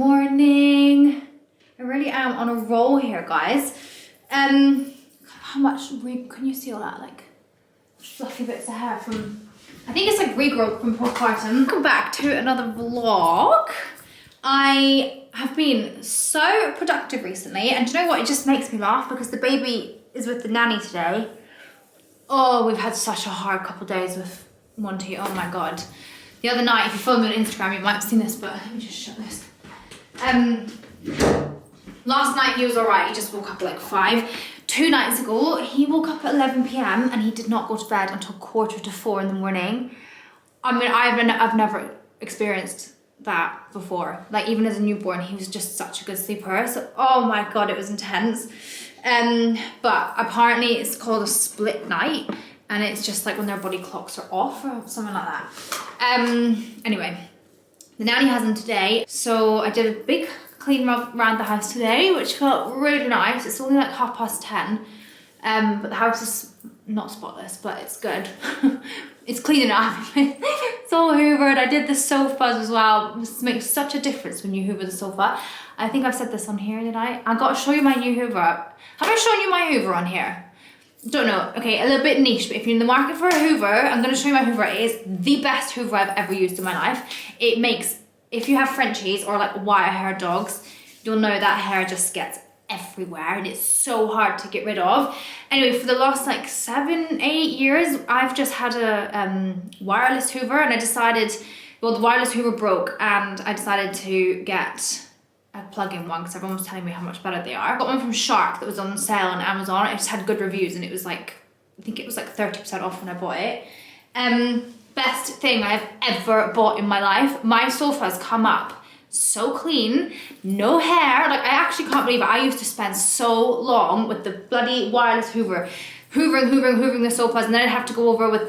morning. I really am on a roll here, guys. How much can you see all that like fluffy bits of hair from, I think it's like regrowth from postpartum. Welcome back to another vlog. I have been so productive recently, and do you know what, it just makes me laugh because the baby is with the nanny today. Oh, we've had such a hard couple of days with Monty. Oh my god. The other night, if you follow me on Instagram, you might have seen this, but let me just shut this. Last night he was alright, he just woke up at like 5. 2 nights ago, he woke up at 11 p.m. and he did not go to bed until 3:45 in the morning. I mean, I've never experienced that before. Like, even as a newborn, he was just such a good sleeper. So, oh my god, it was intense. But apparently it's called a split night, and it's just like when their body clocks are off or something like that. Anyway, the nanny has him today, so I did a big clean around the house today, which felt really nice. It's only like 10:30, but the house is not spotless, but it's good. It's clean enough. It's all hoovered. I did the sofas as well. This makes such a difference when you hoover the sofa. I think I've said this on here, did I? I got to show you my new hoover. Have I shown you my hoover on here? Don't know. Okay, a little bit niche, but if you're in the market for a hoover, I'm going to show you my hoover. It is the best hoover I've ever used in my life. It makes, if you have Frenchies or like wire hair dogs, you'll know that hair just gets everywhere and it's so hard to get rid of. Anyway, for the last like 7-8 years, I've just had a wireless hoover, and I decided, well, the wireless hoover broke and I decided to get a plug-in one because everyone was telling me how much better they are. I got one from Shark that was on sale on Amazon. It just had good reviews and it was like, I think it was like 30% off when I bought it. Best thing I've ever bought in my life. My sofas come up so clean, no hair. Like, I actually can't believe it. I used to spend so long with the bloody wireless hoover, hoovering the sofas, and then I'd have to go over with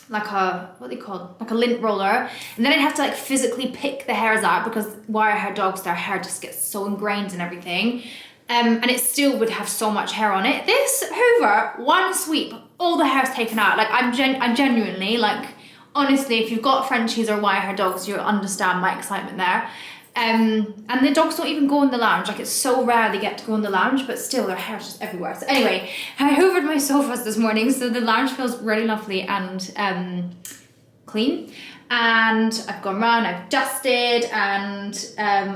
like a, what are they called? Like a lint roller, and then I'd have to like physically pick the hairs out because wire hair dogs, their hair just gets so ingrained and everything. And it still would have so much hair on it. This hoover, one sweep, all the hair's taken out. Like, I'm genuinely, like, honestly, if you've got Frenchies or wire hair dogs, you'll understand my excitement there. And the dogs don't even go in the lounge. Like, it's so rare they get to go in the lounge, but still their hair's just everywhere. So anyway, I hoovered my sofas this morning, so the lounge feels really lovely and clean. And I've gone around, I've dusted, and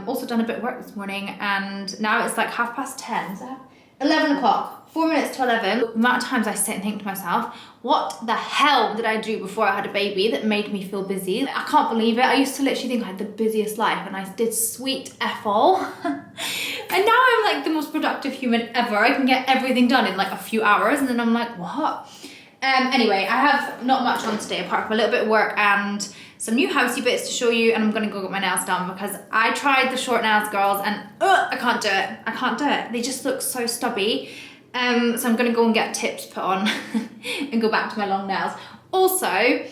also done a bit of work this morning, and now it's like 10:30, is that? 11 o'clock, 4 minutes to 11. The amount of times I sit and think to myself, what the hell did I do before I had a baby that made me feel busy? I can't believe it. I used to literally think I had the busiest life, and I did sweet F all. And now I'm like the most productive human ever. I can get everything done in like a few hours, and then I'm like, what? Anyway, I have not much on today apart from a little bit of work and some new housey bits to show you, and I'm gonna go get my nails done because I tried the short nails, girls, and I can't do it. I can't do it. They just look so stubby. So I'm gonna go and get tips put on and go back to my long nails. Also,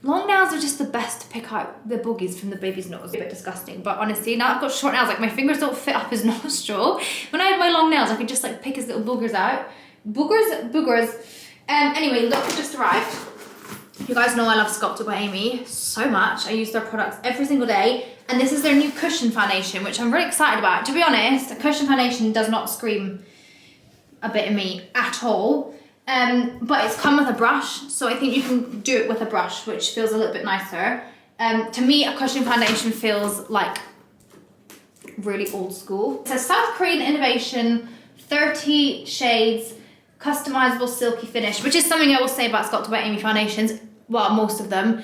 long nails are just the best to pick out the boogies from the baby's nose. A bit disgusting, but honestly, now I've got short nails, like my fingers don't fit up his nostril. When I had my long nails, I could just like pick his little boogers out. Boogers. Anyway, look, just arrived. You guys know I love Sculpted by Amy so much. I use their products every single day, and this is their new cushion foundation, which I'm really excited about. To be honest, a cushion foundation does not scream a bit of me at all, but it's come with a brush, so I think you can do it with a brush, which feels a little bit nicer. To me, a cushion foundation feels like really old school. It says South Korean innovation, 30 shades, customizable silky finish, which is something I will say about Sculpted by Amy foundations. Well, most of them,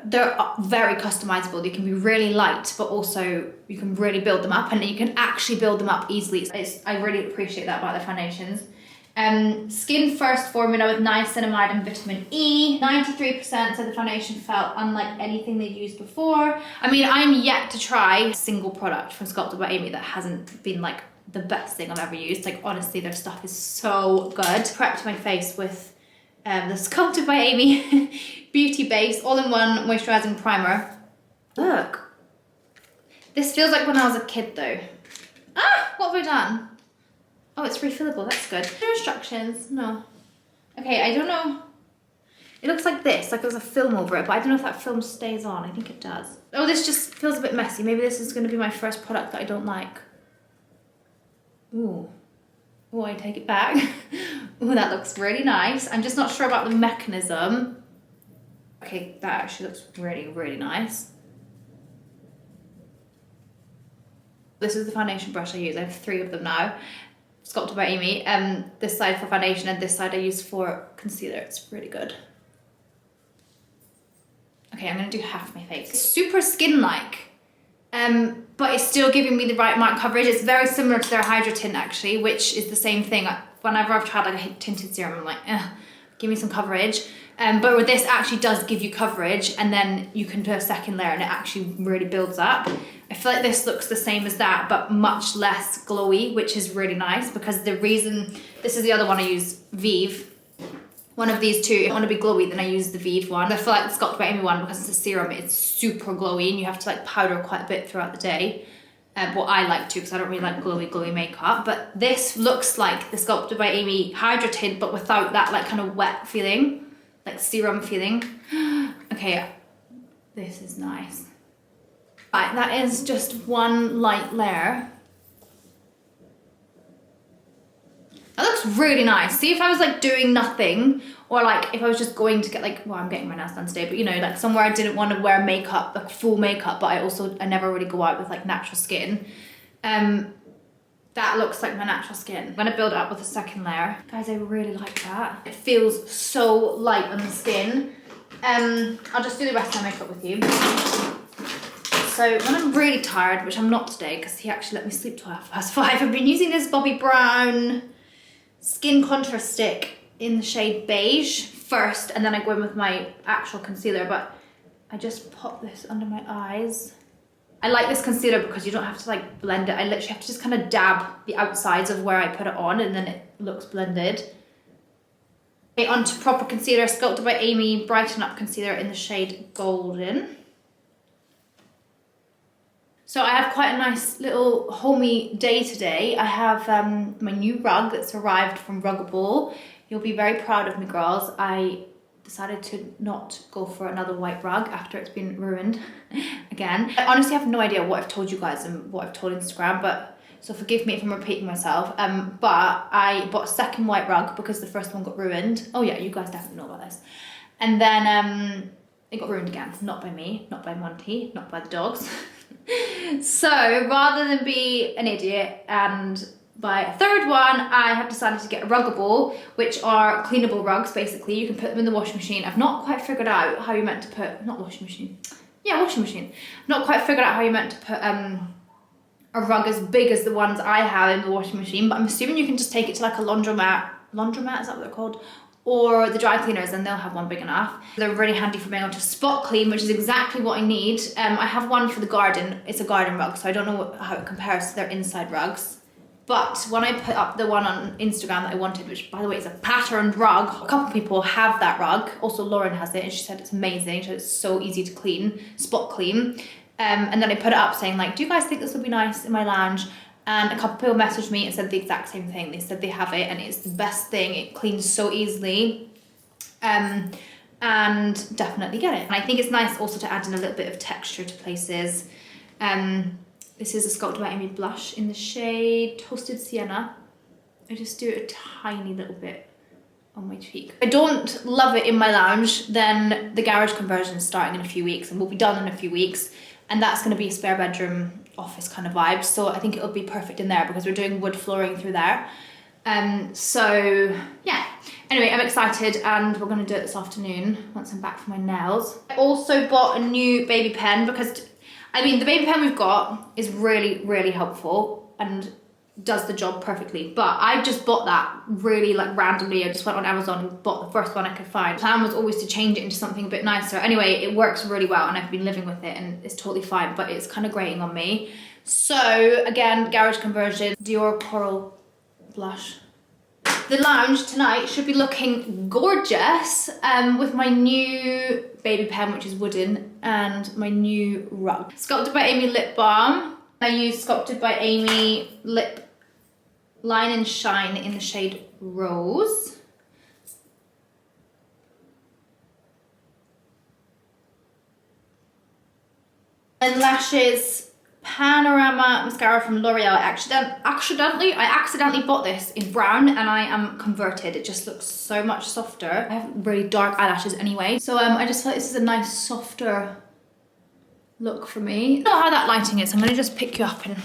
they're very customizable. They can be really light, but also you can really build them up, and you can actually build them up easily. I really appreciate that about their foundations. Skin first formula with niacinamide and vitamin E. 93% said the foundation felt unlike anything they'd used before. I mean, I'm yet to try a single product from Sculpted by Amy that hasn't been like the best thing I've ever used. Like, honestly, their stuff is so good. Prepped my face with the Sculpted by Amy Beauty Base All-in-One Moisturizing Primer. Look. This feels like when I was a kid though. Ah, what have I done? Oh, it's refillable, that's good. No instructions, no. Okay, I don't know. It looks like this, like there's a film over it, but I don't know if that film stays on. I think it does. Oh, this just feels a bit messy. Maybe this is gonna be my first product that I don't like. Ooh. Oh, I take it back. Ooh, that looks really nice. I'm just not sure about the mechanism. Okay, that actually looks really, really nice. This is the foundation brush I use. I have 3 of them now. Sculpted by Amy. This side for foundation and this side I use for concealer. It's really good. Okay, I'm gonna do half my face. It's super skin-like, but it's still giving me the right amount of coverage. It's very similar to their Hydra Tint actually, which is the same thing. Whenever I've tried like a tinted serum, I'm like, give me some coverage. But with this actually does give you coverage, and then you can do a second layer and it actually really builds up. I feel like this looks the same as that, but much less glowy, which is really nice because the reason, this is the other one I use, Vive. One of these two, if I want to be glowy, then I use the Vive one. I feel like the Sculpted by Amy one, because it's a serum, it's super glowy and you have to like powder quite a bit throughout the day. Well, I like to because I don't really like glowy makeup. But this looks like the Sculpted by Amy Hydra Tint, but without that like kind of wet feeling, like serum feeling. Okay, this is nice. Right, that is just one light layer. That looks really nice. See, if I was like doing nothing, or like if I was just going to get like, well, I'm getting my nails done today, but you know, like somewhere I didn't want to wear makeup, like full makeup, but I never really go out with like natural skin. That looks like my natural skin. I'm gonna build it up with a second layer. Guys, I really like that. It feels so light on the skin. I'll just do the rest of my makeup with you. So when I'm really tired, which I'm not today, because he actually let me sleep till 5:30, I've been using this Bobbi Brown Skin Contour Stick in the shade Beige first, and then I go in with my actual concealer, but I just pop this under my eyes. I like this concealer because you don't have to like blend it. I literally have to just kind of dab the outsides of where I put it on, and then it looks blended. Okay, onto proper concealer, Sculpted by Amy Brighten Up Concealer in the shade Golden. So I have quite a nice little homey day today. I have my new rug that's arrived from Ruggable. You'll be very proud of me, girls. I decided to not go for another white rug after it's been ruined again. I honestly have no idea what I've told you guys and what I've told Instagram, but so forgive me if I'm repeating myself. But I bought a second white rug because the first one got ruined. Oh yeah, you guys definitely know about this. And then it got ruined again. Not by me, not by Monty, not by the dogs. So rather than be an idiot and buy a third one, I have decided to get a Ruggable, which are cleanable rugs basically. You can put them in the washing machine. I've not quite figured out how you're meant to put, not washing machine, yeah, washing machine. Not quite figured out how you're meant to put a rug as big as the ones I have in the washing machine, but I'm assuming you can just take it to like a laundromat, is that what they're called? Or the dry cleaners, and they'll have one big enough. They're really handy for being able to spot clean, which is exactly what I need. I have one for the garden. It's a garden rug, so I don't know how it compares to their inside rugs. But when I put up the one on Instagram that I wanted, which by the way is a patterned rug, a couple people have that rug. Also Lauren has it, and she said it's amazing. She said it's so easy to clean, spot clean. And then I put it up saying like, do you guys think this would be nice in my lounge? And a couple people messaged me and said the exact same thing. They said they have it and it's the best thing. It cleans so easily. And definitely get it. And I think it's nice also to add in a little bit of texture to places. This is a Sculpted by Amy blush in the shade Toasted Sienna. I just do a tiny little bit on my cheek. If I don't love it in my lounge, then the garage conversion is starting in a few weeks and will be done in a few weeks. And that's gonna be a spare bedroom office kind of vibe. So I think it'll be perfect in there because we're doing wood flooring through there. So yeah, anyway, I'm excited and we're gonna do it this afternoon once I'm back from my nails. I also bought a new baby pen because, I mean, the baby pen we've got is really, really helpful and does the job perfectly. But I just bought that really like randomly. I just went on Amazon and bought the first one I could find. The plan was always to change it into something a bit nicer. Anyway, it works really well and I've been living with it and it's totally fine, but it's kind of grating on me. So again, garage conversion, Dior Coral blush. The lounge tonight should be looking gorgeous with my new baby pen, which is wooden, and my new rug. Sculpted by Amy lip balm. I use Sculpted by Amy lip line and shine in the shade Rose. And lashes, Panorama mascara from L'Oreal. I accidentally bought this in brown and I am converted. It just looks so much softer. I have really dark eyelashes anyway. So I just feel like this is a nice softer look for me. I don't know how that lighting is. I'm gonna just pick you up and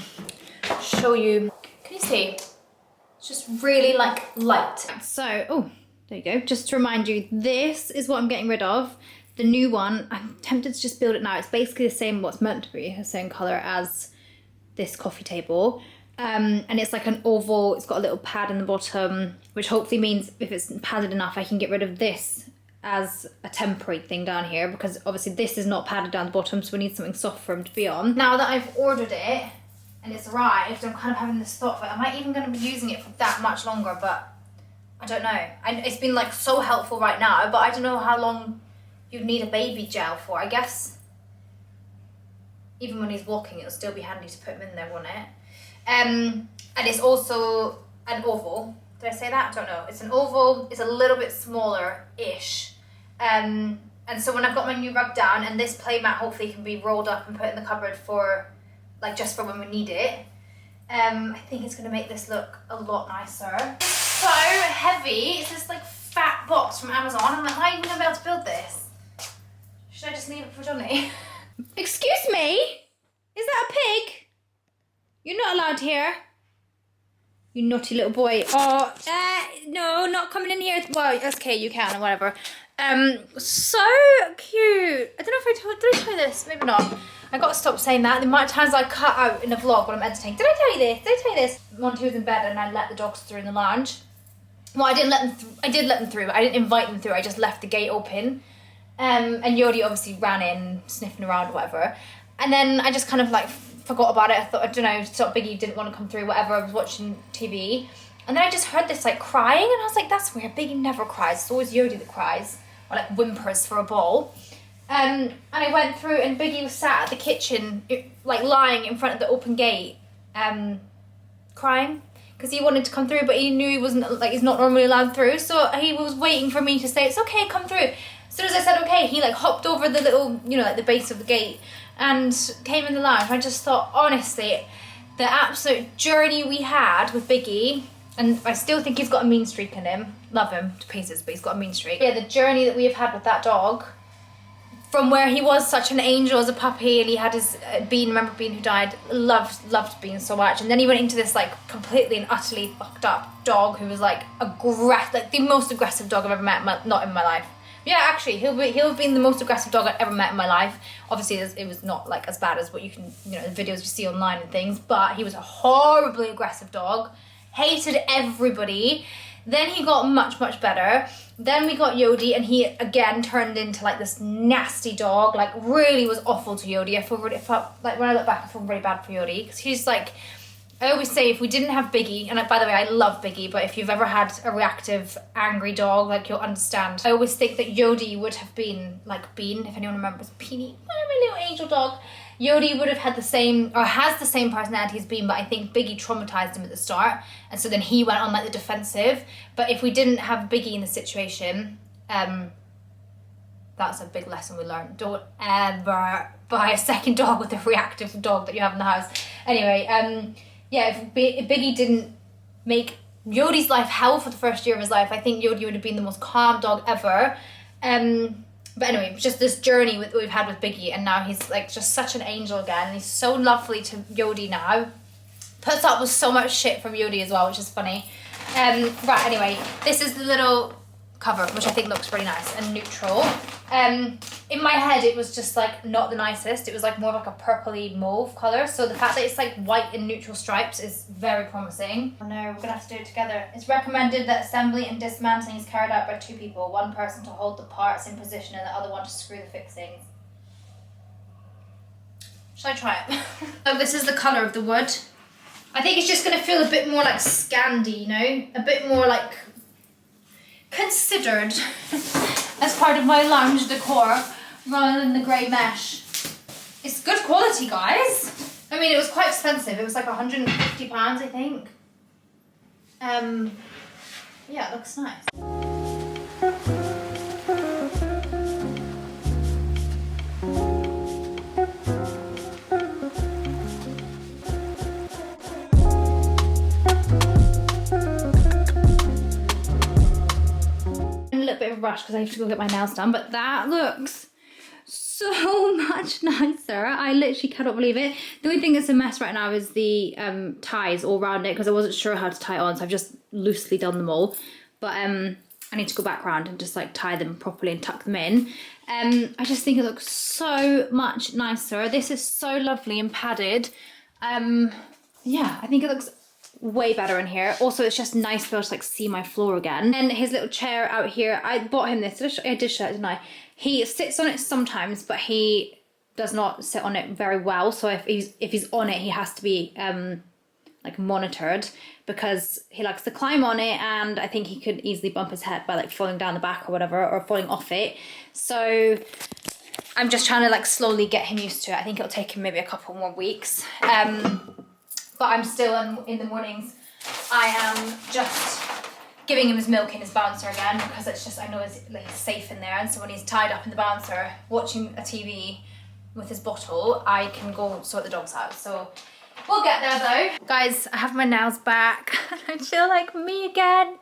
show you. Can you see? It's just really like light. So, oh, there you go. Just to remind you, this is what I'm getting rid of. The new one, I'm tempted to just build it now. It's basically the same, what's meant to be the same color as this coffee table. And it's like an oval, it's got a little pad in the bottom, which hopefully means if it's padded enough, I can get rid of this as a temporary thing down here, because obviously this is not padded down the bottom, so we need something soft for him to be on. Now that I've ordered it and it's arrived, I'm kind of having this thought, but am I even going to be using it for that much longer? But I don't know. It's been like so helpful right now, but I don't know how long you'd need a baby gel for. I guess even when he's walking, it'll still be handy to put him in there, won't it? And it's also an oval. Did I say that? I don't know. It's an oval. It's a little bit smaller-ish. And so when I've got my new rug down, and this play mat hopefully can be rolled up and put in the cupboard for, like, just for when we need it, I think it's going to make this look a lot nicer. It's so heavy. It's this, like, fat box from Amazon. I'm like, how are you going to be able to build this? Should I just leave it for Johnny? Excuse me? Is that a pig? You're not allowed here. You naughty little boy. Oh, no, not coming in here. Well, that's okay, you can or whatever. So cute. I don't know if did I tell you this? Maybe not. I got to stop saying that. The amount of times I cut out in a vlog when I'm editing. Did I tell you this? Did I tell you this? Monty was in bed and I let the dogs through in the lounge. Well, I didn't let them through. I did let them through, but I didn't invite them through. I just left the gate open. And Yodi obviously ran in, sniffing around or whatever. And then I just kind of like forgot about it. I thought, I don't know, thought Biggie didn't want to come through, whatever. I was watching TV. And then I just heard this like crying and I was like, that's weird. Biggie never cries. It's always Yodi that cries. Or like whimpers for a ball. And I went through and Biggie was sat at the kitchen, like lying in front of the open gate, crying. Because he wanted to come through, but he knew he wasn't, like, he's not normally allowed through. So he was waiting for me to say, it's okay, come through. As soon as I said okay, he like hopped over the little, you know, like the base of the gate and came in the lounge. I just thought, honestly, the absolute journey we had with Biggie, and I still think he's got a mean streak in him. Love him to pieces, but he's got a mean streak. Yeah, the journey that we have had with that dog, from where he was such an angel as a puppy and he had his Bean, remember Bean who died, loved Bean so much. And then he went into this like completely and utterly fucked up dog who was like the most aggressive dog I've ever met, not in my life. Yeah, actually, he'll have been the most aggressive dog I've ever met in my life. Obviously, it was not like as bad as what you can, you know, the videos you see online and things, but he was a horribly aggressive dog, hated everybody. Then he got much better. Then we got Yodi, and he again turned into like this nasty dog, like really was awful to Yodi. I felt like when I look back, I feel really bad for Yodi because he's like, I always say if we didn't have Biggie, and by the way, I love Biggie, but if you've ever had a reactive, angry dog, like you'll understand. I always think that Yodi would have been like Bean, if anyone remembers Beanie, my little angel dog. Yodi would have had the same, or has the same personality as Bean, but I think Biggie traumatized him at the start, and so then he went on like the defensive. But if we didn't have Biggie in the situation, that's a big lesson we learned. Don't ever buy a second dog with a reactive dog that you have in the house. Anyway, yeah, if Biggie didn't make Yodi's life hell for the first year of his life, I think Yodi would have been the most calm dog ever. But anyway, just this journey we've had with Biggie, and now he's like just such an angel again, and he's so lovely to Yodi now. Puts up with so much shit from Yodi as well, which is funny. Right, anyway, this is the little cover, which I think looks really nice and neutral. In my head, it was just like not the nicest. It was like more like a purpley mauve colour. So the fact that it's like white and neutral stripes is very promising. Oh no, we're gonna have to do it together. It's recommended that assembly and dismantling is carried out by 2 people. One person to hold the parts in position and the other one to screw the fixings. Should I try it? So this is the colour of the wood. I think it's just gonna feel a bit more like Scandi, you know? A bit more like considered as part of my lounge decor rather than the grey mesh. It's good quality, guys. I mean, it was quite expensive. It was like £150, I think. Yeah, it looks nice. rush because I have to go get my nails done, but that looks so much nicer. I literally cannot believe it. The only thing that's a mess right now is the ties all around it because I wasn't sure how to tie it on, so I've just loosely done them all. But I need to go back around and just like tie them properly and tuck them in. I just think it looks so much nicer. This is so lovely and padded. Yeah, I think it looks way better in here. Also, it's just nice to be able to like see my floor again. And his little chair out here, I bought him this. I did show it, didn't I? He sits on it sometimes, but he does not sit on it very well. So if he's on it, he has to be like monitored because he likes to climb on it, and I think he could easily bump his head by like falling down the back or whatever, or falling off it. So I'm just trying to like slowly get him used to it. I think it'll take him maybe a couple more weeks. But I'm still in the mornings. I am just giving him his milk in his bouncer again because it's just, I know it's like safe in there, and so when he's tied up in the bouncer watching a TV with his bottle, I can go sort the dogs out. So we'll get there though. Guys, I have my nails back. I feel like me again.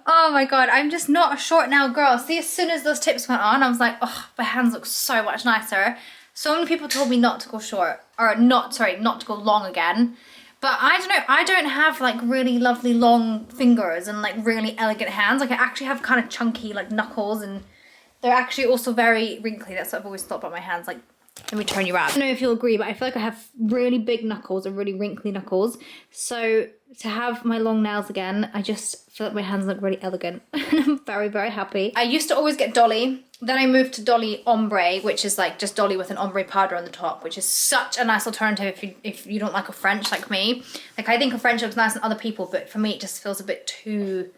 Oh my god, I'm just not a short nail girl. See, as soon as those tips went on, I was like, oh, my hands look so much nicer. So many people told me not to go short, or not to go long again. But I don't know, I don't have like really lovely long fingers and like really elegant hands. Like I actually have kind of chunky like knuckles, and they're actually also very wrinkly. That's what I've always thought about my hands. Like, let me turn you around. I don't know if you'll agree, but I feel like I have really big knuckles and really wrinkly knuckles. So to have my long nails again, I just feel like my hands look really elegant. I'm very, very happy. I used to always get Dolly. Then I moved to Dolly Ombre, which is like just Dolly with an ombre powder on the top, which is such a nice alternative if you don't like a French like me. Like I think a French looks nice on other people, but for me it just feels a bit too,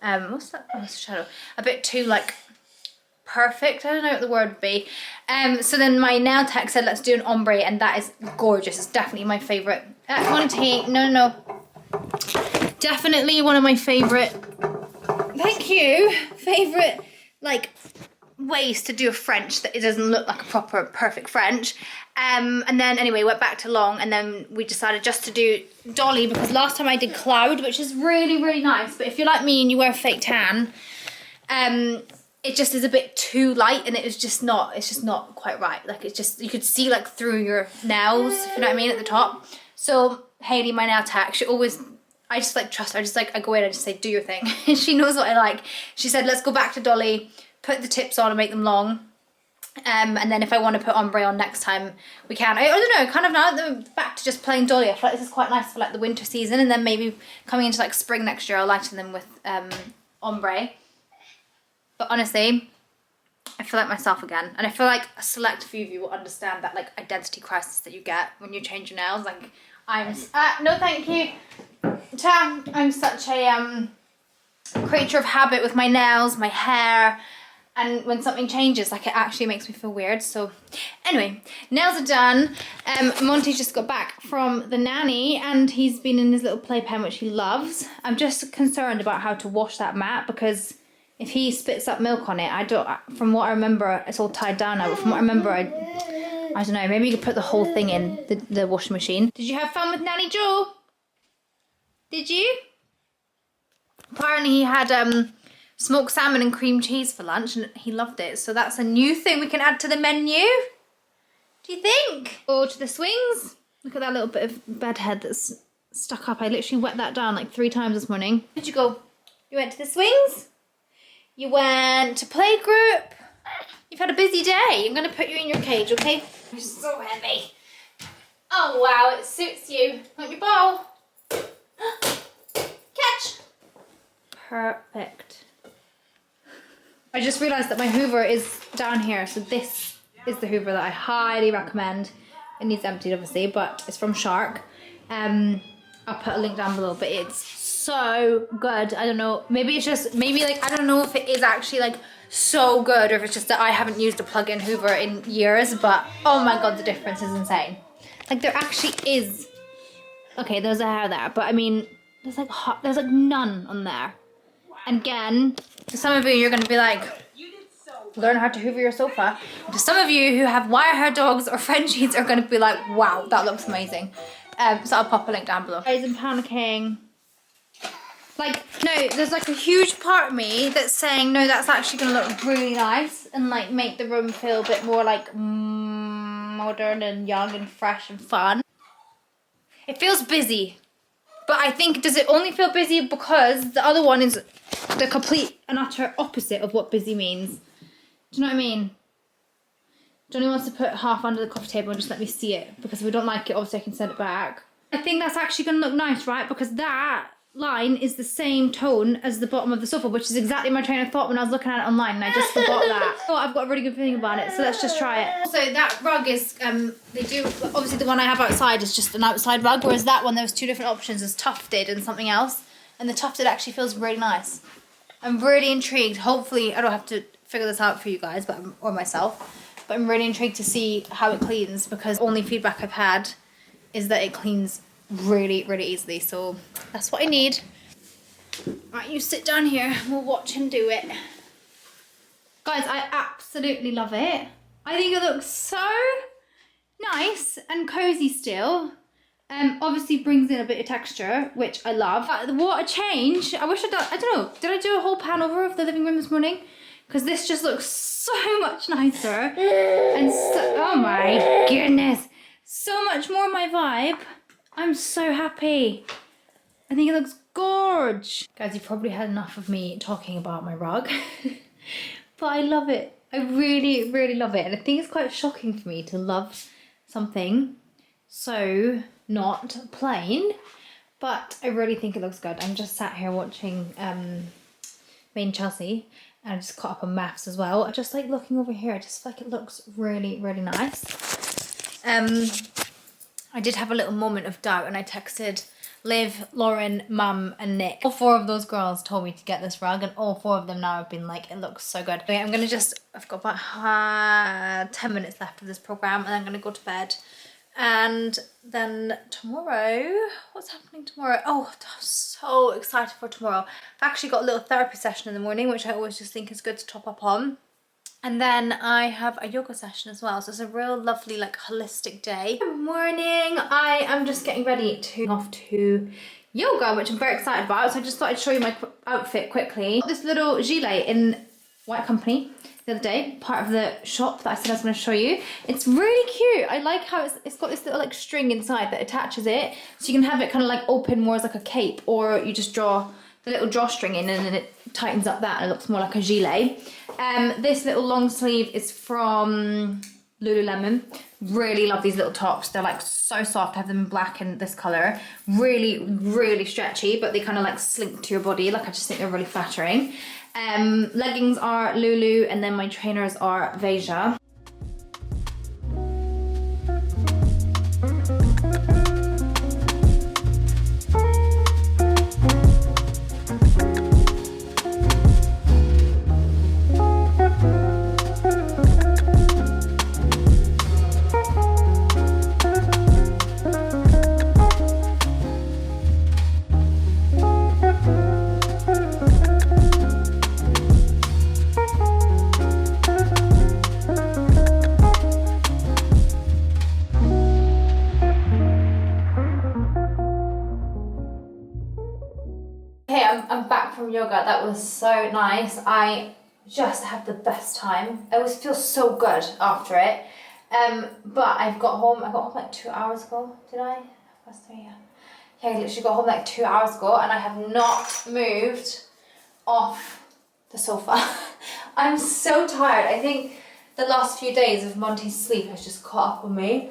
what's that? Oh, it's a shadow. A bit too like perfect. I don't know what the word would be. So then my nail tech said let's do an ombre, and that is gorgeous. It's definitely my favourite. Monty, no. Definitely one of my favourite, thank you, favourite like ways to do a French that it doesn't look like a proper perfect French. And then anyway, went back to long, and then we decided just to do Dolly because last time I did Cloud, which is really, really nice. But if you're like me and you wear fake tan, it just is a bit too light, and it's just not quite right. Like it's just, you could see like through your nails, if you know what I mean, at the top. So Hayley, my nail tech, she always, I just like trust her. I just like, I go in and just say, do your thing. She knows what I like. She said, let's go back to Dolly, put the tips on and make them long. And then if I want to put ombre on next time, we can. I don't know, kind of now that we're back to just plain Dolly, I feel like this is quite nice for like the winter season, and then maybe coming into like spring next year, I'll lighten them with ombre. But honestly, I feel like myself again. And I feel like a select few of you will understand that like identity crisis that you get when you change your nails. Like I'm, no thank you. I'm such a creature of habit with my nails, my hair, and when something changes, like it actually makes me feel weird. So anyway, nails are done. Monty just got back from the nanny, and he's been in his little playpen, which he loves. I'm just concerned about how to wash that mat, because if he spits up milk on it, I don't, from what I remember, it's all tied down now, but from what I remember, I don't know, maybe you could put the whole thing in the washing machine. Did you have fun with Nanny Joe? Did you? Apparently he had smoked salmon and cream cheese for lunch, and he loved it. So that's a new thing we can add to the menu. Do you think? Or to the swings. Look at that little bit of bed head that's stuck up. I literally wet that down like 3 times this morning. Where'd you go? You went to the swings? You went to playgroup? You've had a busy day. I'm going to put you in your cage, okay? You're so heavy. Oh wow, it suits you. Want your ball? Catch. Perfect. I just realised that my Hoover is down here, so this is the Hoover that I highly recommend. It needs emptied obviously, but it's from Shark. I'll put a link down below, but it's so good. I don't know, maybe it's just, maybe like, I don't know if it is actually like so good, or if it's just that I haven't used a plug-in Hoover in years, but oh my god, the difference is insane. Like there actually is, okay, there's a hair there, but I mean, there's like none on there. And again, to some of you, you're going to be like, learn how to Hoover your sofa. To some of you who have wire hair dogs or Frenchies are going to be like, wow, that looks amazing. So I'll pop a link down below. Guys, I'm panicking. Like, no, there's like a huge part of me that's saying, no, that's actually going to look really nice and like make the room feel a bit more like modern and young and fresh and fun. It feels busy, but I think, does it only feel busy because the other one is the complete and utter opposite of what busy means? Do you know what I mean? Johnny wants to put half under the coffee table and just let me see it, because if we don't like it, obviously I can send it back. I think that's actually going to look nice, right? Because that line is the same tone as the bottom of the sofa, which is exactly my train of thought when I was looking at it online, and I just forgot that. Oh, I've got a really good feeling about it, so let's just try it. Also, that rug is, they do, obviously the one I have outside is just an outside rug, whereas that one, there was two different options, is tufted and something else, and the tufted actually feels really nice. I'm really intrigued. Hopefully, I don't have to figure this out for you guys, or myself, but I'm really intrigued to see how it cleans, because only feedback I've had is that it cleans really, really easily, so that's what I need. Right, you sit down here, we'll watch him do it. Guys, I absolutely love it. I think it looks so nice and cozy still. Obviously brings in a bit of texture, which I love. What a change. I wish I'd done, I don't know, did I do a whole pan over of the living room this morning? Because this just looks so much nicer. And so, oh my goodness. So much more my vibe. I'm so happy. I think it looks gorge. Guys, you've probably had enough of me talking about my rug. But I love it. I really, really love it. And I think it's quite shocking for me to love something so not plain. But I really think it looks good. I'm just sat here watching Maine Chelsea. And I just caught up on maths as well. I just like looking over here. I just feel like it looks really, really nice. I did have a little moment of doubt, and I texted Liv, Lauren, Mum and Nick. All four of those girls told me to get this rug, and all four of them now have been like, it looks so good. Okay, I'm gonna I've got about 10 minutes left of this program, and I'm gonna go to bed. And then tomorrow, what's happening tomorrow? Oh, I'm so excited for tomorrow. I've actually got a little therapy session in the morning, which I always just think is good to top up on. And then I have a yoga session as well. So it's a real lovely, like, holistic day. Good morning. I am just getting ready to go off to yoga, which I'm very excited about. So I just thought I'd show you my outfit quickly. This little gilet in White Company the other day, part of the shop that I said I was going to show you. It's really cute. I like how it's got this little like string inside that attaches it, so you can have it kind of like open more as like a cape, or you just draw the little drawstring in and then it tightens up that and it looks more like a gilet. This little long sleeve is from Lululemon. Really love these little tops. They're like so soft. I have them in black and this color. Really, really stretchy, but they kind of like slink to your body. Like, I just think they're really flattering. Leggings are Lulu, and then my trainers are Veja. I'm back from yoga. That was so nice. I just had the best time. I always feel so good after it. But I got home like 2 hours ago. Did I? Past 3, yeah. Yeah, I literally got home like 2 hours ago, and I have not moved off the sofa. I'm so tired. I think the last few days of Monty's sleep has just caught up on me.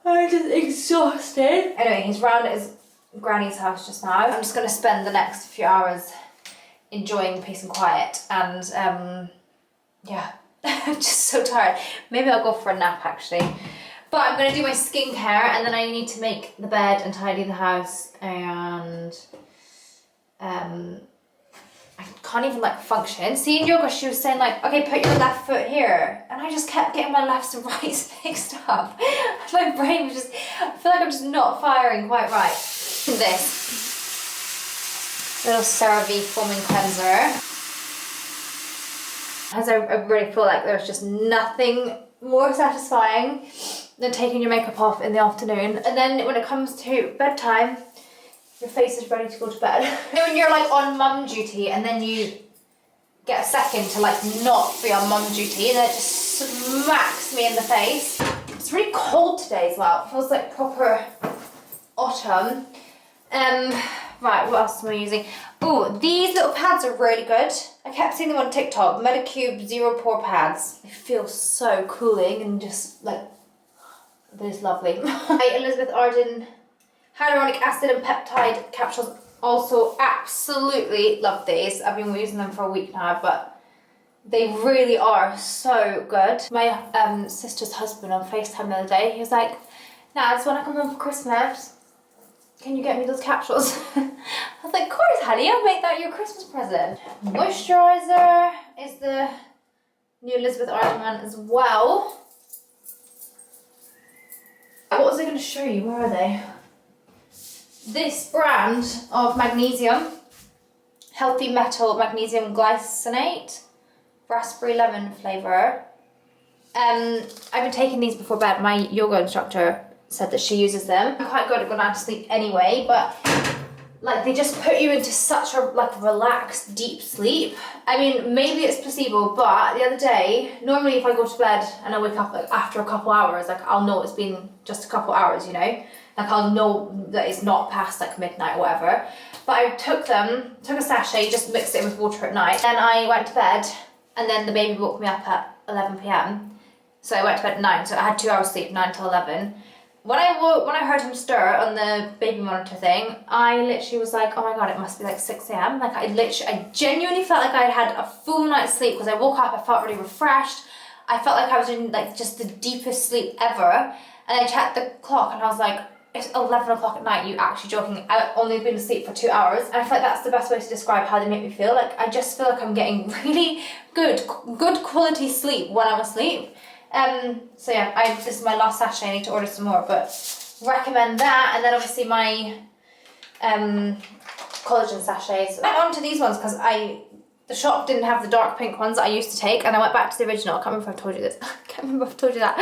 I'm just exhausted. Anyway, he's round at his granny's house just now. I'm just going to spend the next few hours enjoying peace and quiet, and yeah, I'm just so tired. Maybe I'll go for a nap actually, but I'm going to do my skincare, and then I need to make the bed and tidy the house, and I can't even like function. See, in yoga she was saying like, okay, put your left foot here, and I just kept getting my lefts and rights mixed up. My brain was just, I feel like I'm just not firing quite right. This little CeraVe foaming cleanser, as I really feel like there's just nothing more satisfying than taking your makeup off in the afternoon. And then when it comes to bedtime, your face is ready to go to bed. When you're like on mum duty and then you get a second to like not be on mum duty and then it just smacks me in the face. It's really cold today as well. It feels like proper autumn. Right, what else am I using? Oh, these little pads are really good. I kept seeing them on TikTok. Medicube Zero Pore Pads. They feel so cooling and just like, they're just lovely. Elizabeth Arden Hyaluronic Acid and Peptide Capsules. Also absolutely love these. I've been using them for a week now, but they really are so good. My sister's husband on FaceTime the other day, he was like, Nads, when I come home for Christmas, can you get me those capsules? I was like, of course, honey, I'll make that your Christmas present. Moisturizer is the new Elizabeth Arden one as well. What was I going to show you? Where are they? This brand of magnesium, Healthy Metal Magnesium Glycinate, raspberry lemon flavour. I've been taking these before bed. My yoga instructor said that she uses them. I'm quite good at going out to sleep anyway, but like they just put you into such a like relaxed, deep sleep. I mean, maybe it's placebo, but the other day, normally if I go to bed and I wake up like after a couple hours, like I'll know it's been just a couple hours, you know? Like I'll know that it's not past like midnight or whatever. But I took a sachet, just mixed it with water at night. Then I went to bed and then the baby woke me up at 11 p.m. So I went to bed at 9, so I had 2 hours sleep, 9 till 11. When I heard him stir on the baby monitor thing, I literally was like, oh my god, it must be like 6 a.m. Like I genuinely felt like I had a full night's sleep because I woke up, I felt really refreshed. I felt like I was in like just the deepest sleep ever. And I checked the clock and I was like, it's 11 o'clock at night, you actually joking? I've only been asleep for 2 hours. And I feel like that's the best way to describe how they make me feel. Like I just feel like I'm getting really good quality sleep when I'm asleep. So yeah, this is my last sachet. I need to order some more, but recommend that. And then obviously my collagen sachets. I went on to these ones because the shop didn't have the dark pink ones that I used to take, and I went back to the original. I can't remember if I've told you this. I can't remember if I've told you that.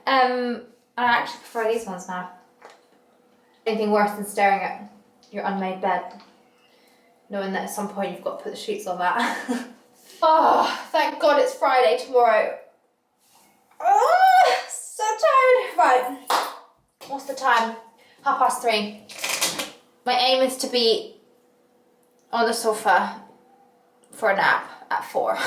And I actually prefer these ones now. Anything worse than staring at your unmade bed, knowing that at some point you've got to put the sheets on that. Oh, thank God it's Friday tomorrow. Oh, so tired. Right, what's the time? 3:30. My aim is to be on the sofa for a nap at 4.